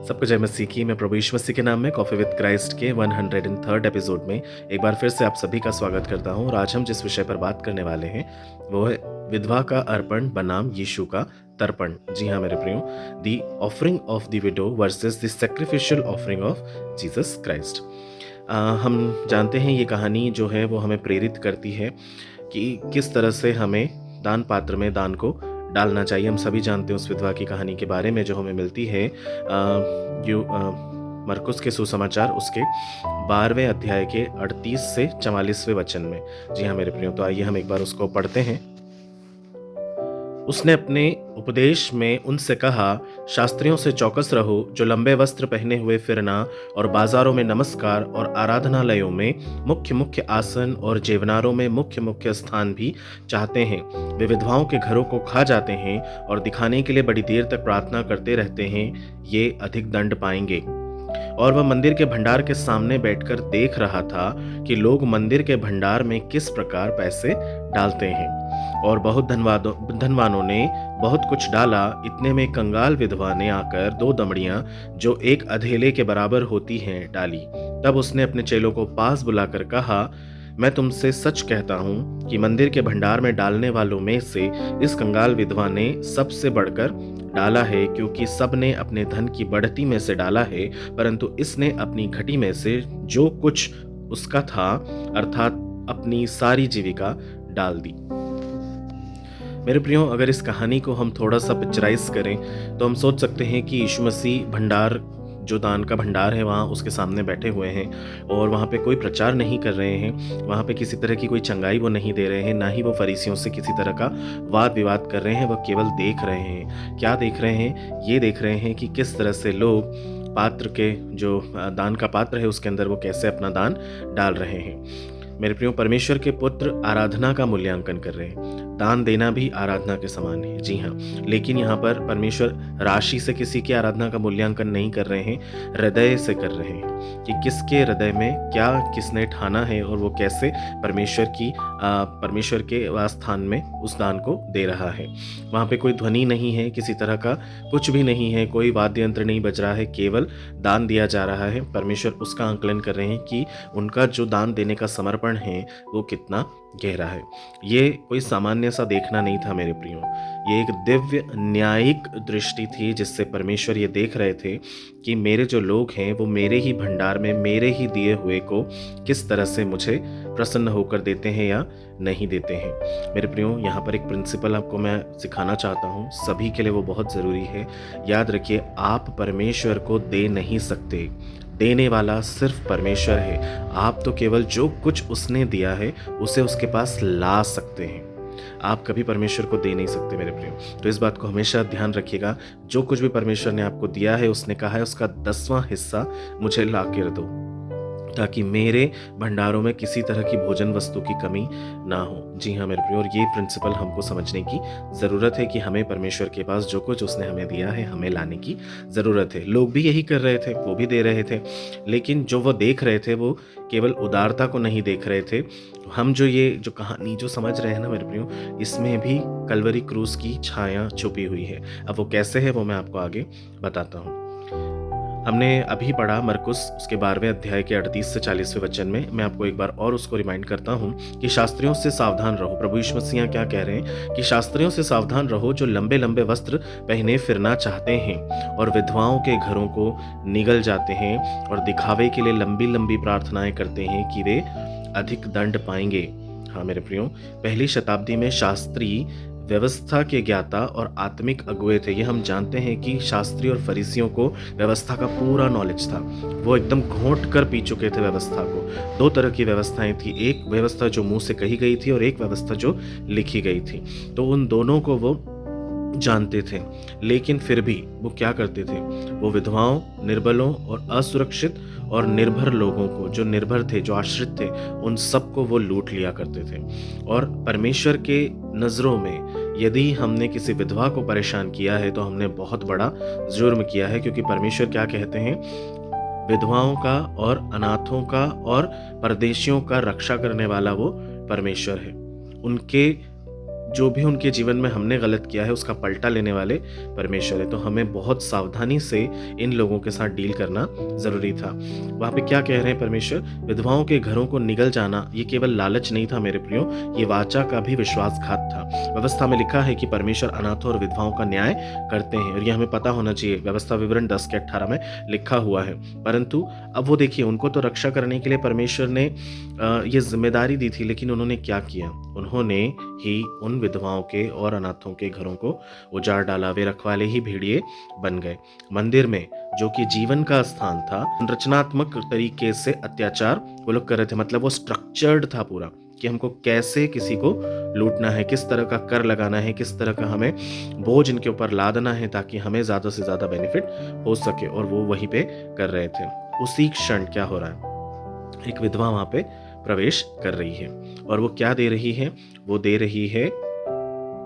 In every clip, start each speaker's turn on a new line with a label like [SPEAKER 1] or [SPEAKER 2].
[SPEAKER 1] सबको जय मसीह की। मैं प्रभु यीशु मसीह के नाम में कॉफ़ी विद क्राइस्ट के 103rd एपिसोड में एक बार फिर से आप सभी का स्वागत करता हूं। और आज हम जिस विषय पर बात करने वाले हैं वो है विधवा का अर्पण बनाम यीशु का तर्पण। जी हाँ मेरे प्रियो, the offering of the widow versus the sacrificial offering of Jesus Christ. हम जानते हैं ये कहानी जो है वो हमें प्रेरित करती है कि किस तरह से हमें दान पात्र में दान को डालना चाहिए। हम सभी जानते हैं उस विधवा की कहानी के बारे में जो हमें मिलती है मरकुस के सुसमाचार उसके 12वें अध्याय के 38 से 44वें वचन में। जी हाँ मेरे प्रियो, तो आइए हम एक बार उसको पढ़ते हैं। उसने अपने उपदेश में उनसे कहा, शास्त्रियों से चौकस रहो जो लंबे वस्त्र पहने हुए फिरना और बाजारों में नमस्कार और आराधनालयों में मुख्य मुख्य आसन और जेवनारों में मुख्य मुख्य स्थान भी चाहते हैं। वे विधवाओं के घरों को खा जाते हैं और दिखाने के लिए बड़ी देर तक प्रार्थना करते रहते हैं। ये अधिक दंड पाएंगे। और वह मंदिर के भंडार के सामने बैठकर देख रहा था कि लोग मंदिर के भंडार में किस प्रकार पैसे डालते हैं। और बहुत धनवानों ने बहुत कुछ डाला। इतने में कंगाल विधवा ने आकर 2 दमड़ियां जो एक अधेले के बराबर होती हैं डाली। तब उसने अपने चेलों को पास बुलाकर कहा, मैं तुमसे सच कहता हूँ कि मंदिर के भंडार में डालने वालों में से इस कंगाल विधवा ने सबसे बढ़कर डाला है, क्योंकि सब ने अपने धन की बढ़ती में से डाला है, परंतु इसने अपनी घटी में से जो कुछ उसका था अर्थात अपनी सारी जीविका डाल दी। मेरे प्रियो, अगर इस कहानी को हम थोड़ा सा पिक्चराइज करें तो हम सोच सकते हैं कि यीशु मसीह भंडार, जो दान का भंडार है, वहाँ उसके सामने बैठे हुए हैं और वहाँ पे कोई प्रचार नहीं कर रहे हैं। वहाँ पे किसी तरह की कोई चंगाई वो नहीं दे रहे हैं, ना ही वो फरीसियों से किसी तरह का वाद विवाद कर रहे हैं। वह केवल देख रहे हैं। क्या देख रहे हैं? ये देख रहे हैं कि किस तरह से लोग पात्र के, जो दान का पात्र है उसके अंदर वो कैसे अपना दान डाल रहे हैं। मेरे प्रियो, परमेश्वर के पुत्र आराधना का मूल्यांकन कर रहे हैं। दान देना भी आराधना के समान है। जी हाँ, लेकिन यहाँ पर परमेश्वर राशि से किसी की आराधना का मूल्यांकन नहीं कर रहे हैं, हृदय से कर रहे हैं कि किसके हृदय में क्या किसने ठाना है और वो कैसे परमेश्वर के स्थान में उस दान को दे रहा है। वहाँ पे कोई ध्वनि नहीं है, किसी तरह का कुछ भी नहीं है, कोई वाद्य यंत्र नहीं बज रहा है, केवल दान दिया जा रहा है। परमेश्वर उसका आंकलन कर रहे हैं कि उनका जो दान देने का समर्पण है वो कितना गहरा है। ये कोई सामान्य सा देखना नहीं था मेरे प्रियो, ये एक दिव्य न्यायिक दृष्टि थी जिससे परमेश्वर ये देख रहे थे कि मेरे जो लोग हैं वो मेरे ही भंडार में मेरे ही दिए हुए को किस तरह से मुझे प्रसन्न होकर देते हैं या नहीं देते हैं। मेरे प्रियो, यहाँ पर एक प्रिंसिपल आपको मैं सिखाना चाहता हूँ, सभी के लिए वो बहुत ज़रूरी है। याद रखिए, आप परमेश्वर को दे नहीं सकते, देने वाला सिर्फ परमेश्वर है। आप तो केवल जो कुछ उसने दिया है उसे उसके पास ला सकते हैं। आप कभी परमेश्वर को दे नहीं सकते मेरे प्रियो। तो इस बात को हमेशा ध्यान रखिएगा। जो कुछ भी परमेश्वर ने आपको दिया है, उसने कहा है उसका 10वां हिस्सा मुझे ला कर दो, ताकि मेरे भंडारों में किसी तरह की भोजन वस्तु की कमी ना हो। जी हाँ मेरे प्रियो, और ये प्रिंसिपल हमको समझने की ज़रूरत है कि हमें परमेश्वर के पास जो कुछ उसने हमें दिया है हमें लाने की ज़रूरत है। लोग भी यही कर रहे थे, वो भी दे रहे थे, लेकिन जो वो देख रहे थे वो केवल उदारता को नहीं देख रहे थे। हम ये जो कहानी जो समझ रहे हैं ना मेरे प्रियो, इसमें भी कलवरी क्रूस की छाया छुपी हुई है। अब वो कैसे है वो मैं आपको आगे बताता हूँ। हमने अभी पढ़ा मरकुस उसके 12वें अध्याय के 38 से 40वें वचन में। मैं आपको एक बार और उसको रिमाइंड करता हूँ कि शास्त्रियों से सावधान रहो। प्रभु यीशु मसीह क्या कह रहे हैं कि शास्त्रियों से सावधान रहो जो लंबे लंबे वस्त्र पहने फिरना चाहते हैं और विधवाओं के घरों को निगल जाते हैं और दिखावे के लिए लंबी लंबी प्रार्थनाएं करते हैं कि वे अधिक दंड पाएंगे। हाँ मेरे प्रियो, पहली शताब्दी में शास्त्री व्यवस्था के ज्ञाता और आत्मिक अगुए थे। ये हम जानते हैं कि शास्त्री और फरीसियों को व्यवस्था का पूरा नॉलेज था। वो एकदम घोंट कर पी चुके थे व्यवस्था को। 2 तरह की व्यवस्थाएं थी, एक व्यवस्था जो मुंह से कही गई थी और एक व्यवस्था जो लिखी गई थी। तो उन दोनों को वो जानते थे, लेकिन फिर भी वो क्या करते थे? वो विधवाओं, निर्बलों और असुरक्षित और निर्भर लोगों को, जो निर्भर थे, जो आश्रित थे, उन सबको वो लूट लिया करते थे। और परमेश्वर के नज़रों में यदि हमने किसी विधवा को परेशान किया है तो हमने बहुत बड़ा जुर्म किया है, क्योंकि परमेश्वर क्या कहते हैं? विधवाओं का और अनाथों का और परदेशियों का रक्षा करने वाला वो परमेश्वर है। उनके जो भी उनके जीवन में हमने गलत किया है उसका पलटा लेने वाले परमेश्वर है। तो हमें बहुत सावधानी से इन लोगों के साथ डील करना ज़रूरी था। वहाँ पे क्या कह रहे हैं परमेश्वर? विधवाओं के घरों को निगल जाना ये केवल लालच नहीं था मेरे प्रियो, ये वाचा का भी विश्वासघात था। व्यवस्था में लिखा है कि परमेश्वर अनाथों और विधवाओं का न्याय करते हैं और ये हमें पता होना चाहिए। व्यवस्था विवरण 10 के 18 में लिखा हुआ है। परंतु अब वो देखिए, उनको तो रक्षा करने के लिए परमेश्वर ने ये जिम्मेदारी दी थी, लेकिन उन्होंने क्या किया? उन्होंने ही उन विधवाओं के और अनाथों के घरों को उजाड़ डाला। वे रखवाले ही भेड़िए बन गए। मंदिर में, जो कि जीवन का स्थान था, रचनात्मक तरीके से अत्याचार वो लोग कर रहे थे। मतलब वो स्ट्रक्चर्ड था पूरा कि हमको कैसे किसी को लूटना है, किस तरह का कर लगाना है, किस तरह का हमें बोझ इनके ऊपर लादना है ताकि हमें ज़्यादा से ज़्यादा बेनिफिट हो सके। और वो वहीं पे कर रहे थे। उसी क्षण क्या हो रहा है? एक विधवा वहाँ पे प्रवेश कर रही है और वो क्या दे रही है? वो दे रही है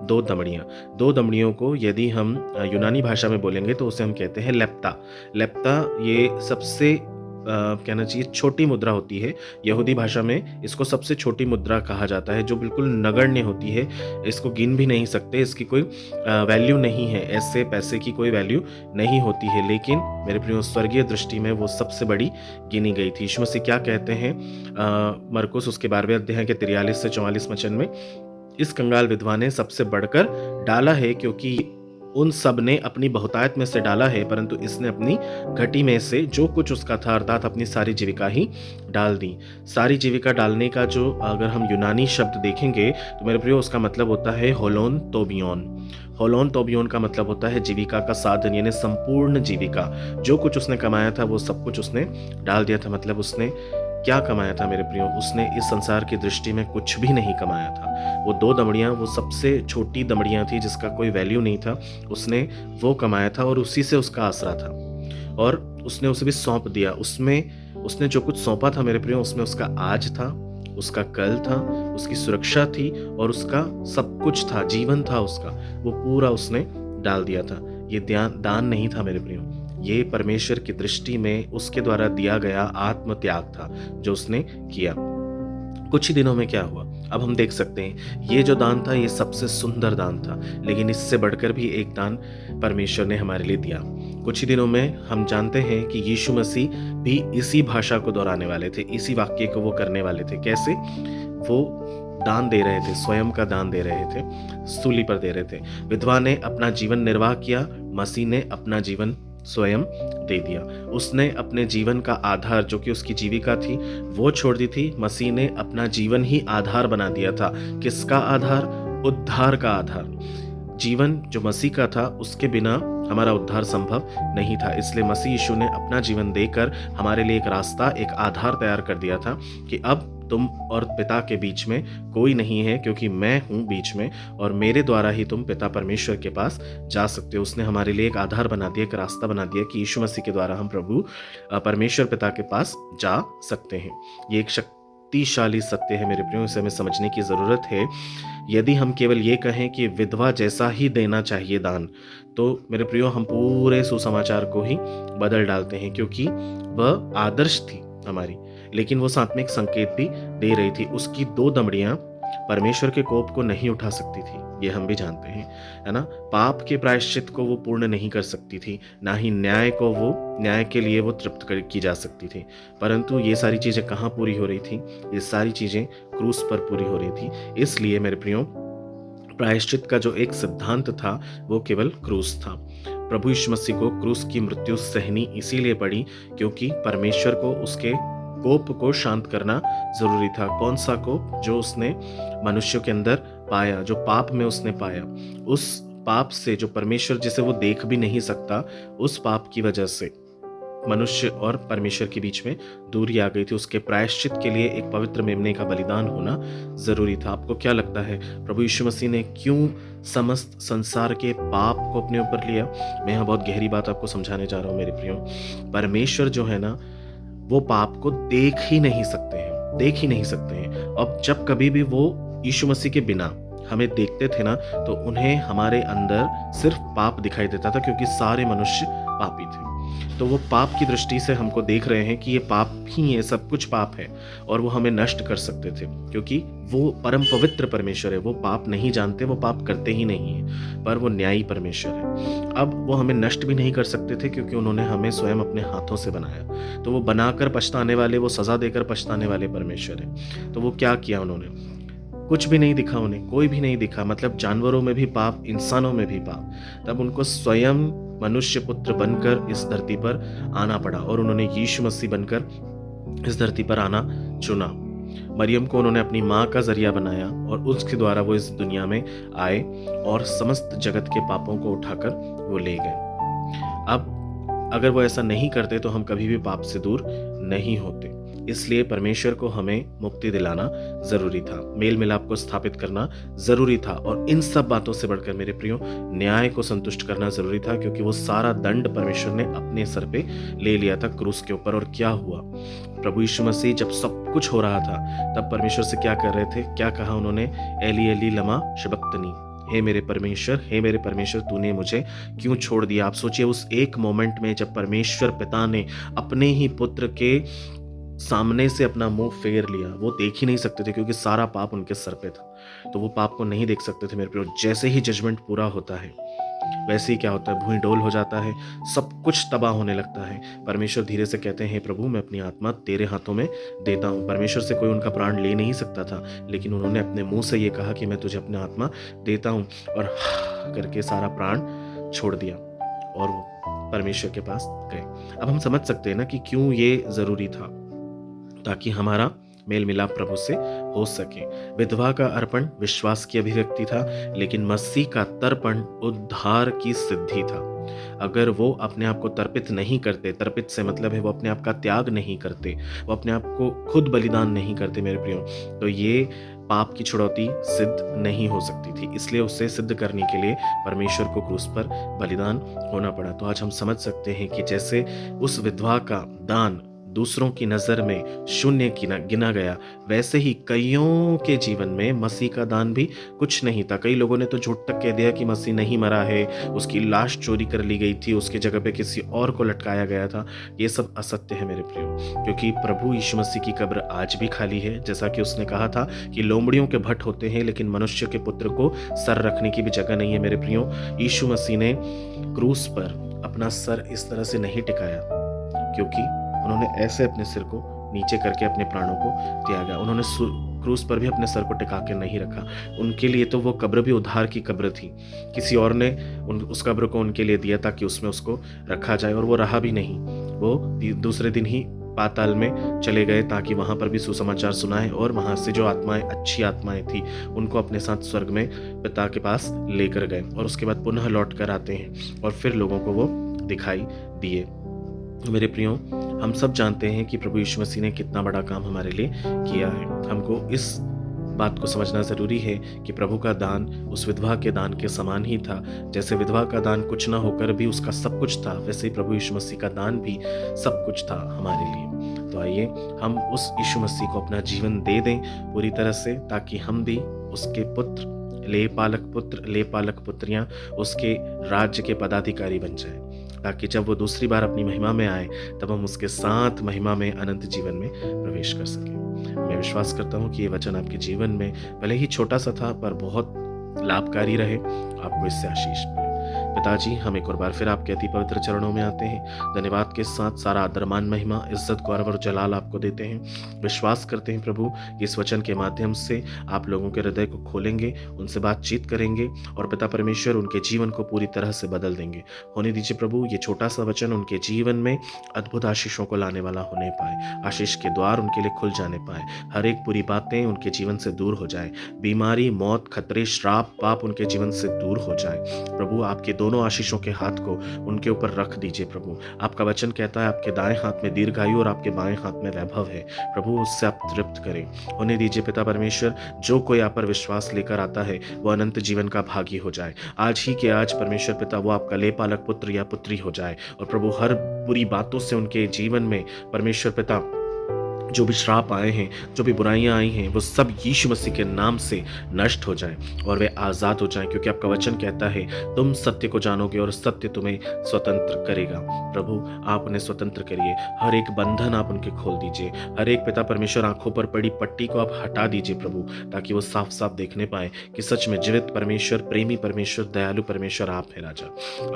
[SPEAKER 1] 2 दमड़ियाँ। 2 दमड़ियों को यदि हम यूनानी भाषा में बोलेंगे तो उसे हम कहते हैं लेप्ता। लेप्ता ये सबसे कहना चाहिए छोटी मुद्रा होती है। यहूदी भाषा में इसको सबसे छोटी मुद्रा कहा जाता है, जो बिल्कुल नगण्य होती है। इसको गिन भी नहीं सकते, इसकी कोई वैल्यू नहीं है। ऐसे पैसे की कोई वैल्यू नहीं होती है, लेकिन मेरे प्रियो स्वर्गीय दृष्टि में वो सबसे बड़ी गिनी गई थी। यीशु मसीह क्या कहते हैं मरकुस उसके 12वें अध्याय के 43 से 44 वचन में? इस कंगाल विधवा ने सबसे बढ़कर डाला है, क्योंकि उन सब ने अपनी बहुतायत में से डाला है, परंतु इसने अपनी घटी में से जो कुछ उसका था, अर्थात अपनी सारी जीविका ही डाल दी। सारी जीविका डालने का जो अगर हम यूनानी शब्द देखेंगे तो मेरे प्रियो उसका मतलब होता है होलोन तोबियोन। होलोन तोबियोन का मतलब होता है जीविका का साधन, यानी संपूर्ण जीविका। जो कुछ उसने कमाया था वो सब कुछ उसने डाल दिया था। मतलब उसने क्या कमाया था मेरे प्रियो? उसने इस संसार की दृष्टि में कुछ भी नहीं कमाया था। वो 2 दमड़ियाँ, वो सबसे छोटी दमड़ियाँ थी जिसका कोई वैल्यू नहीं था, उसने वो कमाया था और उसी से उसका आसरा था। और उसने उसे भी सौंप दिया। उसमें उसने जो कुछ सौंपा था मेरे प्रियो, उसमें उसका आज था, उसका कल था, उसकी सुरक्षा थी और उसका सब कुछ था, जीवन था उसका, वो पूरा उसने डाल दिया था। ये दान नहीं था मेरे प्रियो, ये परमेश्वर की दृष्टि में उसके द्वारा दिया गया आत्म त्याग था जो उसने किया। कुछ ही दिनों में क्या हुआ अब हम देख सकते हैं। ये जो दान था ये सबसे सुंदर दान था, लेकिन इससे बढ़कर भी एक दान परमेश्वर ने हमारे लिए दिया। कुछ ही दिनों में हम जानते हैं कि यीशु मसीह भी इसी भाषा को दोहराने वाले थे, इसी वाक्य को वो करने वाले थे। कैसे? वो दान दे रहे थे, स्वयं का दान दे रहे थे, सूली पर दे रहे थे। विधवा ने अपना जीवन निर्वाह किया, मसीह ने अपना जीवन स्वयं दे दिया। उसने अपने जीवन का आधार, जो कि उसकी जीविका थी, वो छोड़ दी थी। मसीह ने अपना जीवन ही आधार बना दिया था। किसका आधार? उद्धार का आधार। जीवन जो मसीह का था, उसके बिना हमारा उद्धार संभव नहीं था। इसलिए मसीह यीशु ने अपना जीवन देकर हमारे लिए एक रास्ता, एक आधार तैयार कर दिया था कि अब तुम और पिता के बीच में कोई नहीं है, क्योंकि मैं हूँ बीच में और मेरे द्वारा ही तुम पिता परमेश्वर के पास जा सकते हो। उसने हमारे लिए एक आधार बना दिया, एक रास्ता बना दिया कि यीशु मसीह के द्वारा हम प्रभु परमेश्वर पिता के पास जा सकते हैं। ये एक शक्तिशाली सत्य है मेरे प्रियो, इसे हमें समझने की ज़रूरत है। यदि हम केवल ये कहें कि विधवा जैसा ही देना चाहिए दान, तो मेरे प्रियो हम पूरे सुसमाचार को ही बदल डालते हैं, क्योंकि वह आदर्श थी हमारी, लेकिन वो साथ में एक संकेत भी दे रही थी। उसकी 2 दमड़ियाँ परमेश्वर के कोप को नहीं उठा सकती थी, ये हम भी जानते हैं, है ना। पाप के प्रायश्चित को वो पूर्ण नहीं कर सकती थी, ना ही न्याय के लिए वो तृप्त की जा सकती थी। परंतु ये सारी चीज़ें कहाँ पूरी हो रही थी? ये सारी चीज़ें क्रूस पर पूरी हो रही थी। इसलिए मेरे प्रियो प्रायश्चित का जो एक सिद्धांत था वो केवल क्रूस था। प्रभु यीशु मसीह को क्रूस की मृत्यु सहनी इसीलिए पड़ी क्योंकि परमेश्वर को उसके कोप को शांत करना जरूरी था। कौन सा कोप? जो उसने मनुष्यों के अंदर पाया, जो पाप में उसने पाया, उस पाप से जो परमेश्वर जिसे वो देख भी नहीं सकता, उस पाप की वजह से मनुष्य और परमेश्वर के बीच में दूरी आ गई थी। उसके प्रायश्चित के लिए एक पवित्र मेमने का बलिदान होना जरूरी था। आपको क्या लगता है प्रभु यीशु मसीह ने क्यों समस्त संसार के पाप को अपने ऊपर लिया? मैं यहाँ बहुत गहरी बात आपको समझाने जा रहा हूँ मेरे प्रियो। परमेश्वर जो है ना, वो पाप को देख ही नहीं सकते हैं। अब जब कभी भी वो यीशु मसीह के बिना हमें देखते थे ना, तो उन्हें हमारे अंदर सिर्फ पाप दिखाई देता था, क्योंकि सारे मनुष्य पापी थे। तो वो पाप की दृष्टि से हमको देख रहे हैं कि ये पाप ही है, सब कुछ पाप है और वो हमें नष्ट कर सकते थे, क्योंकि वो परम पवित्र परमेश्वर है। वो पाप नहीं जानते, वो पाप करते ही नहीं है, पर वो न्यायी परमेश्वर है। अब वो हमें नष्ट भी नहीं कर सकते थे, क्योंकि उन्होंने हमें स्वयं अपने हाथों से बनाया। तो वो बनाकर पछताने वाले, वो सजा देकर पछताने वाले परमेश्वर है। तो वो क्या किया उन्होंने? कुछ भी नहीं दिखा उन्हें, कोई भी नहीं दिखा, मतलब जानवरों में भी पाप, इंसानों में भी पाप। तब उनको स्वयं मनुष्य पुत्र बनकर इस धरती पर आना पड़ा और उन्होंने यीशु मसीह बनकर इस धरती पर आना चुना। मरियम को उन्होंने अपनी माँ का जरिया बनाया और उसके द्वारा वो इस दुनिया में आए और समस्त जगत के पापों को उठाकर वो ले गए। अब अगर वो ऐसा नहीं करते तो हम कभी भी पाप से दूर नहीं होते। इसलिए परमेश्वर को हमें मुक्ति दिलाना जरूरी था, मेल मिलाप को स्थापित करना जरूरी था, और इन सब बातों से बढ़कर मेरे प्रियो न्याय को संतुष्ट करना जरूरी था, क्योंकि वो सारा दंड परमेश्वर ने अपने सर पे ले लिया था क्रूस के ऊपर। और क्या हुआ? प्रभु यीशु मसीह जब सब कुछ हो रहा था तब परमेश्वर से क्या कर रहे थे? क्या कहा उन्होंने? एली एली लमा शबक्तनी, हे मेरे परमेश्वर, हे मेरे परमेश्वर, तूने मुझे क्यों छोड़ दिया? आप सोचिए उस एक मोमेंट में जब परमेश्वर पिता ने अपने ही पुत्र के सामने से अपना मुंह फेर लिया, वो देख ही नहीं सकते थे क्योंकि सारा पाप उनके सर पे था, तो वो पाप को नहीं देख सकते थे मेरे प्रियो। जैसे ही जजमेंट पूरा होता है वैसे ही क्या होता है? भूमि डोल हो जाता है, सब कुछ तबाह होने लगता है। परमेश्वर धीरे से कहते हैं, हे प्रभु, मैं अपनी आत्मा तेरे हाथों में देता हूँ। परमेश्वर से कोई उनका प्राण ले नहीं सकता था, लेकिन उन्होंने अपने मुंह से ये कहा कि मैं तुझे अपनी आत्मा देता हूँ, और करके सारा प्राण छोड़ दिया और वो परमेश्वर के पास गए। अब हम समझ सकते हैं ना कि क्यों ये जरूरी था, ताकि हमारा मेल मिलाप प्रभु से हो सके। विधवा का अर्पण विश्वास की अभिव्यक्ति था, लेकिन मसीह का तर्पण उद्धार की सिद्धि था। अगर वो अपने आप को तर्पित नहीं करते, तर्पित से मतलब है वो अपने आप का त्याग नहीं करते, वो अपने आप को खुद बलिदान नहीं करते मेरे प्रियो, तो ये पाप की छुड़ौती सिद्ध नहीं हो सकती थी। इसलिए उसे सिद्ध करने के लिए परमेश्वर को क्रूस पर बलिदान होना पड़ा। तो आज हम समझ सकते हैं कि जैसे उस विधवा का दान दूसरों की नज़र में शून्य गिना गया, वैसे ही कईयों के जीवन में मसीह का दान भी कुछ नहीं था। कई लोगों ने तो झूठ तक कह दिया कि मसीह नहीं मरा है, उसकी लाश चोरी कर ली गई थी, उसके जगह पे किसी और को लटकाया गया था। ये सब असत्य है मेरे प्रियो, क्योंकि प्रभु यीशु मसीह की कब्र आज भी खाली है। जैसा कि उसने कहा था कि लोमड़ियों के भट्ट होते हैं, लेकिन मनुष्य के पुत्र को सर रखने की भी जगह नहीं है मेरे प्रियो। यीशु मसीह ने क्रूस पर अपना सर इस तरह से नहीं टिकाया, क्योंकि उन्होंने ऐसे अपने सिर को नीचे करके अपने प्राणों को त्यागा। उन्होंने क्रूस पर भी अपने सर को टिका के नहीं रखा। उनके लिए तो वो कब्र भी उद्धार की कब्र थी, किसी और ने उस कब्र को उनके लिए दिया ताकि उसमें उसको रखा जाए, और वो रहा भी नहीं। वो दूसरे दिन ही पाताल में चले गए ताकि वहाँ पर भी सुसमाचार सुनाए, और वहाँ से जो आत्माएं, अच्छी आत्माएं थी, उनको अपने साथ स्वर्ग में पिता के पास लेकर गए, और उसके बाद पुनः लौट कर आते हैं और फिर लोगों को वो दिखाई दिए। मेरे प्रियो, हम सब जानते हैं कि प्रभु यीशु मसीह ने कितना बड़ा काम हमारे लिए किया है। हमको इस बात को समझना ज़रूरी है कि प्रभु का दान उस विधवा के दान के समान ही था। जैसे विधवा का दान कुछ ना होकर भी उसका सब कुछ था, वैसे ही प्रभु यीशु मसीह का दान भी सब कुछ था हमारे लिए। तो आइए हम उस यीशु मसीह को अपना जीवन दे दें पूरी तरह से, ताकि हम भी उसके पुत्र, ले पालक पुत्रियाँ उसके राज्य के पदाधिकारी बन जाए, ताकि जब वो दूसरी बार अपनी महिमा में आए तब हम उसके साथ महिमा में अनंत जीवन में प्रवेश कर सकें। मैं विश्वास करता हूँ कि ये वचन आपके जीवन में भले ही छोटा सा था, पर बहुत लाभकारी रहे, आपको इससे आशीष मिले। पिताजी, हम एक और बार फिर आपके अति पवित्र चरणों में आते हैं। धन्यवाद के साथ सारा आदर, मान, महिमा, इज्जत, गौरव और जलाल आपको देते हैं। विश्वास करते हैं प्रभु, इस वचन के माध्यम से आप लोगों के हृदय को खोलेंगे, उनसे बातचीत करेंगे, और पिता परमेश्वर उनके जीवन को पूरी तरह से बदल देंगे। होने दीजिए प्रभु, ये छोटा सा वचन उनके जीवन में अद्भुत आशीषों को लाने वाला होने पाए, आशीष के द्वार उनके लिए खुल जाने पाए, हर एक बुरी बातें उनके जीवन से दूर हो जाए, बीमारी, मौत, खतरे, श्राप, पाप उनके जीवन से दूर हो जाए। प्रभु, आपके दोनों आशीषों के हाथ को उनके ऊपर रख दीजिए प्रभु। आपका वचन कहता है आपके दाएं हाथ में दीर्घायु और आपके बाएं हाथ में वैभव है। प्रभु, उससे आप तृप्त करें। होने दीजिए पिता परमेश्वर, जो कोई आप पर विश्वास लेकर आता है वो अनंत जीवन का भागी हो जाए। आज ही के आज परमेश्वर पिता, वो आपका लेपालक पुत्र या पुत्री हो जाए, और प्रभु हर बुरी बातों से उनके जीवन में परमेश्वर पिता जो भी श्राप आए हैं, जो भी बुराइयां आई हैं, वो सब यीशु मसीह के नाम से नष्ट हो जाएं और वे आज़ाद हो जाएं, क्योंकि आपका वचन कहता है तुम सत्य को जानोगे और सत्य तुम्हें स्वतंत्र करेगा। प्रभु, आप उन्हें स्वतंत्र करिए, हर एक बंधन आप उनके खोल दीजिए, हर एक पिता परमेश्वर आंखों पर पड़ी पट्टी को आप हटा दीजिए प्रभु, ताकि वो साफ साफ देखने पाए कि सच में जीवित परमेश्वर, प्रेमी परमेश्वर, दयालु परमेश्वर आप है राजा।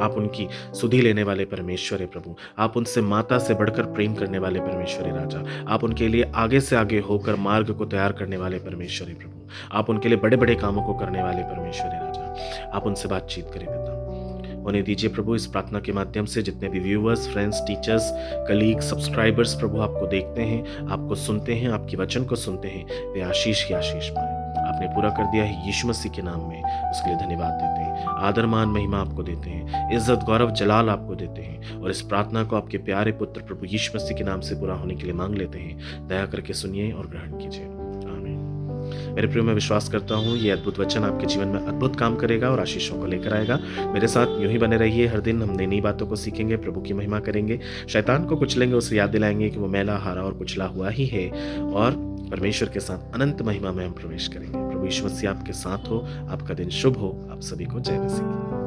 [SPEAKER 1] आप उनकी सुधि लेने वाले परमेश्वर है प्रभु, आप उनसे माता से बढ़कर प्रेम करने वाले परमेश्वर है राजा। आप उनके लिए आगे से आगे होकर मार्ग को तैयार करने वाले परमेश्वर है प्रभु, आप उनके लिए बड़े बड़े कामों को करने वाले परमेश्वर है राजा। आप उनसे बातचीत करें पिता, उन्हें दीजिए प्रभु इस प्रार्थना के माध्यम से जितने भी viewers, friends, teachers, colleague, subscribers प्रभु आपको देखते हैं, आपको सुनते हैं, आपकी वचन को सुनते हैं, वे आशीष ही आशीष पाए। आपने पूरा कर दिया है यीशु मसीह के नाम में, उसके लिए धन्यवाद देते हैं, आदर मान महिमा आपको देते हैं, इज्जत गौरव जलाल आपको देते हैं, और इस प्रार्थना को आपके प्यारे पुत्र प्रभु यीशु मसीह के नाम से पूरा होने के लिए मांग लेते हैं। दया करके सुनिए और ग्रहण कीजिए। आमीन। मेरे प्रियो, मैं विश्वास करता हूँ ये अद्भुत वचन आपके जीवन में अद्भुत काम करेगा और आशीषों को लेकर आएगा। मेरे साथ यूं ही बने रहिए, हर दिन हम नई नई बातों को सीखेंगे, प्रभु की महिमा करेंगे, शैतान को कुचलेंगे, उसे याद दिलाएंगे कि वो मैला, हारा और कुचला हुआ ही है, और परमेश्वर के साथ अनंत महिमा में हम प्रवेश करेंगे। प्रभु यीशु मसीह आपके साथ हो, आपका दिन शुभ हो। आप सभी को जय मसीह।